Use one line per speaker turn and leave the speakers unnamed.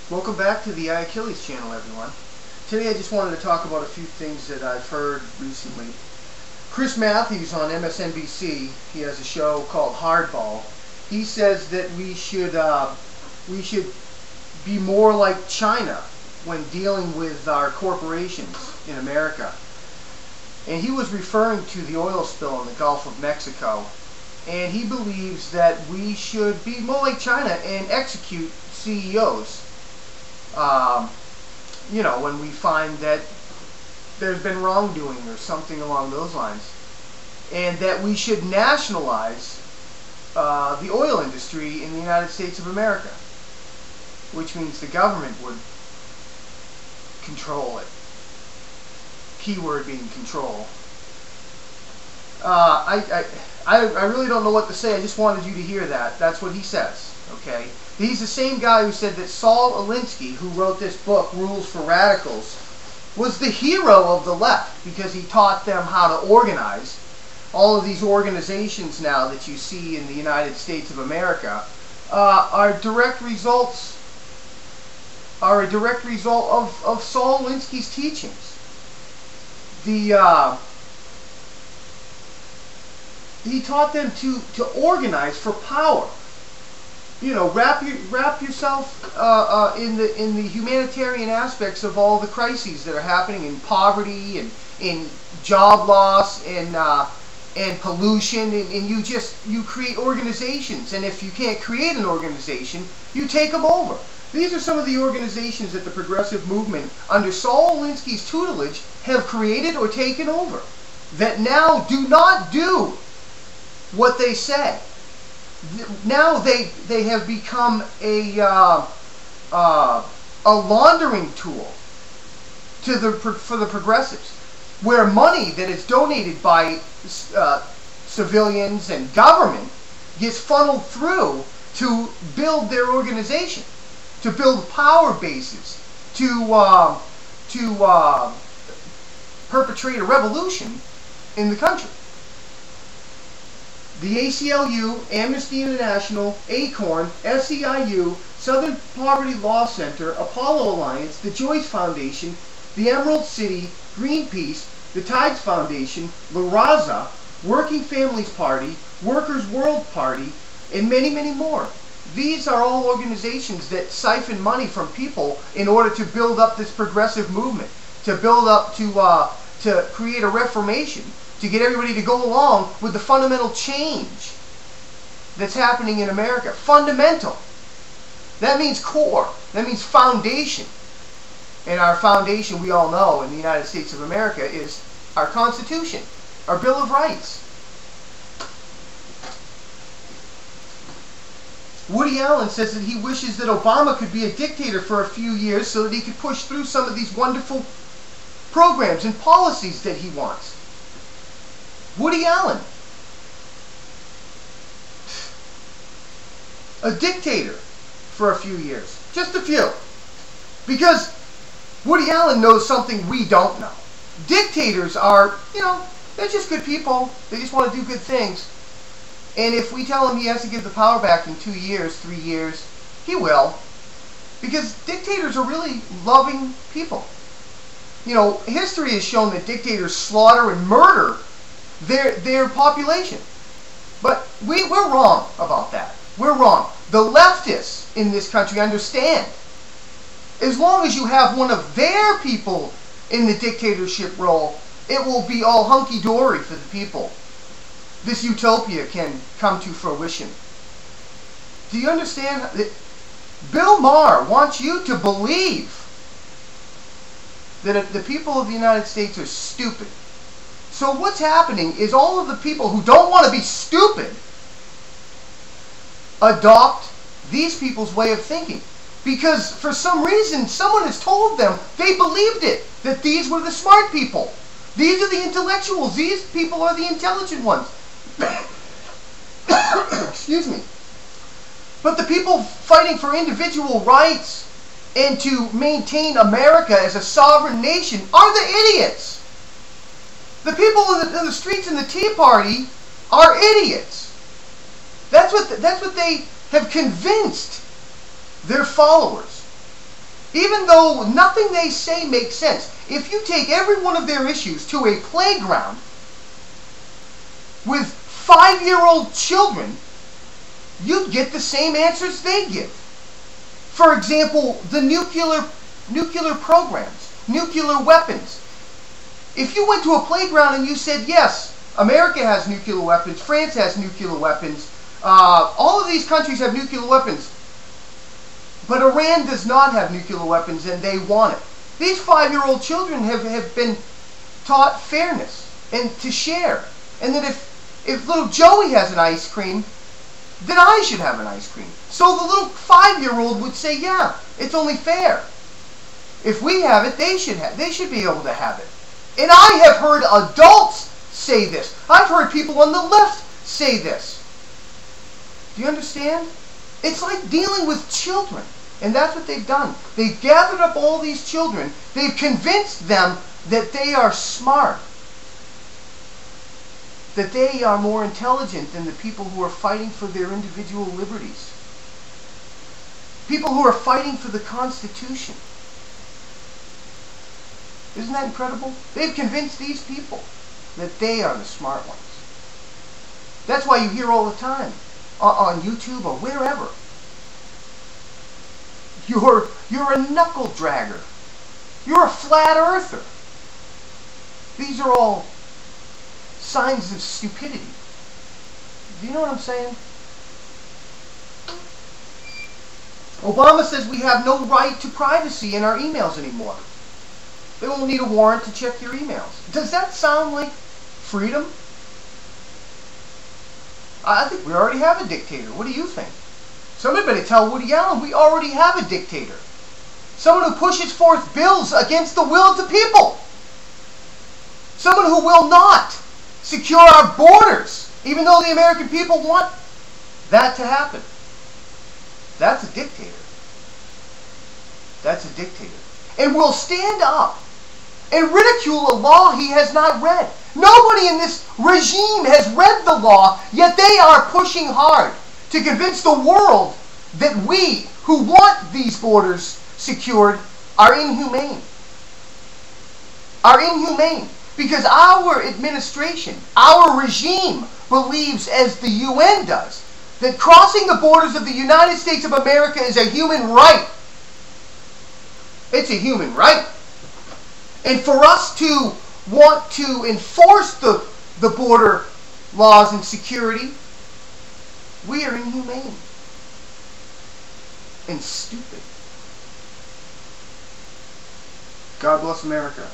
Welcome back to the Achilles channel, everyone. Today I just wanted to talk about a few things that I've heard recently. Chris Matthews on MSNBC, he has a show called Hardball. He says that we should be more like China when dealing with our corporations in America. And he was referring to the oil spill in the Gulf of Mexico. And he believes that we should be more like China and execute CEOs. When we find that there's been wrongdoing or something along those lines. And that we should nationalize the oil industry in the United States of America. Which means the government would control it. Keyword being control. I really don't know what to say. I just wanted you to hear that. That's what he says. Okay? He's the same guy who said that Saul Alinsky, who wrote this book, Rules for Radicals, was the hero of the left because he taught them how to organize. All of these organizations now that you see in the United States of America are a direct result of Saul Alinsky's teachings. He taught them to organize for power. You know, wrap yourself in the humanitarian aspects of all the crises that are happening in poverty and in job loss and pollution, and you create organizations. And if you can't create an organization, you take them over. These are some of the organizations that the progressive movement under Saul Alinsky's tutelage have created or taken over that now do not do what they say. Now they have become a laundering tool for the progressives, where money that is donated by civilians and government gets funneled through to build their organization, to build power bases, to perpetrate a revolution in the country. The ACLU, Amnesty International, ACORN, SEIU, Southern Poverty Law Center, Apollo Alliance, the Joyce Foundation, the Emerald City, Greenpeace, the Tides Foundation, La Raza, Working Families Party, Workers' World Party, and many, many more. These are all organizations that siphon money from people in order to build up this progressive movement, to build up to create a reformation, to get everybody to go along with the fundamental change that's happening in America. Fundamental. That means core. That means foundation. And our foundation, we all know, in the United States of America is our Constitution, our Bill of Rights. Woody Allen says that he wishes that Obama could be a dictator for a few years so that he could push through some of these wonderful programs and policies that he wants. Woody Allen, a dictator for a few years, just a few, because Woody Allen knows something we don't know. Dictators are, they're just good people. They just want to do good things. And if we tell him he has to give the power back in 2 years, 3 years, he will, because dictators are really loving people. History has shown that dictators slaughter and murder their population. But we're wrong about that. We're wrong. The leftists in this country understand. As long as you have one of their people in the dictatorship role, it will be all hunky-dory for the people. This utopia can come to fruition. Do you understand that Bill Maher wants you to believe that the people of the United States are stupid? So what's happening is all of the people who don't want to be stupid adopt these people's way of thinking. Because for some reason, someone has told them they believed it, that these were the smart people. These are the intellectuals. These people are the intelligent ones. Excuse me. But the people fighting for individual rights and to maintain America as a sovereign nation are the idiots. The people in the streets in the Tea Party are idiots. That's what they have convinced their followers. Even though nothing they say makes sense. If you take every one of their issues to a playground with 5-year-old children, you'd get the same answers they give. For example, the nuclear programs, nuclear weapons. If you went to a playground and you said, yes, America has nuclear weapons, France has nuclear weapons, all of these countries have nuclear weapons, but Iran does not have nuclear weapons and they want it. These 5-year-old children have been taught fairness and to share. And that if little Joey has an ice cream, then I should have an ice cream. So the little 5-year-old would say, yeah, it's only fair. If we have it, they should be able to have it. And I have heard adults say this. I've heard people on the left say this. Do you understand? It's like dealing with children. And that's what they've done. They've gathered up all these children. They've convinced them that they are smart. That they are more intelligent than the people who are fighting for their individual liberties. People who are fighting for the Constitution. Isn't that incredible? They've convinced these people that they are the smart ones. That's why you hear all the time on YouTube or wherever. You're a knuckle dragger. You're a flat earther. These are all signs of stupidity. Do you know what I'm saying? Obama says we have no right to privacy in our emails anymore. They won't need a warrant to check your emails. Does that sound like freedom? I think we already have a dictator. What do you think? Somebody better tell Woody Allen we already have a dictator. Someone who pushes forth bills against the will of the people. Someone who will not secure our borders, even though the American people want that to happen. That's a dictator. That's a dictator. And will stand up and ridicule a law he has not read. Nobody in this regime has read the law, yet they are pushing hard to convince the world that we, who want these borders secured, are inhumane. Are inhumane. Because our administration, our regime, believes, as the UN does, that crossing the borders of the United States of America is a human right. It's a human right. And for us to want to enforce the border laws and security, we are inhumane and stupid. God bless America.